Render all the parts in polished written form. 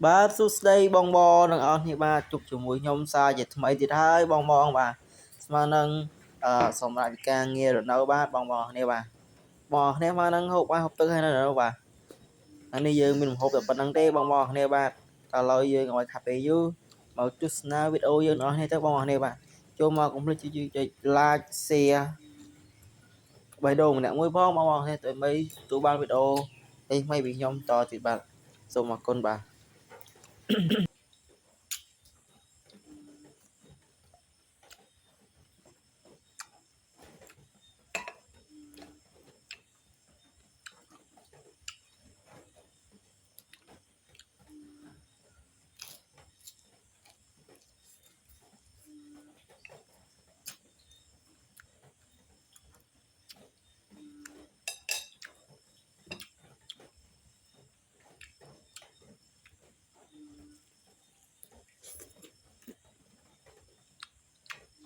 បាទសួស្តីបងទាំងអស់គ្នាបាទជួបជាមួយខ្ញុំសារជាថ្មីទៀតហើយបងបាទស្មើនឹងសម្រាប់ការងាររនៅបាទបងគ្នាបាទបងគ្នាមកនឹងហូបបាយហូបទឹកហើយនៅបាទអានេះយើងមានម្ហូបតែប៉ុណ្្នឹងទេបងគ្នាបាទតើឡើយយើងឲ្យខាប់ពេលយូរមកទស្សនាវីដេអូយើងទាំងអស់គ្នាទៅបងគ្នាបាទចូលមកកុំភ្លេចចុច like share បេះដូងម្នាក់មួយផងបងគ្នាទៅមិនទទួលបានវីដេអូថ្មីពីខ្ញុំតទៀតបាទសូមអរគុណបាទ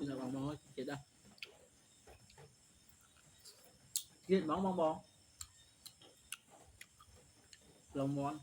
ជិះបងជិះដែរជិះបងលងមន់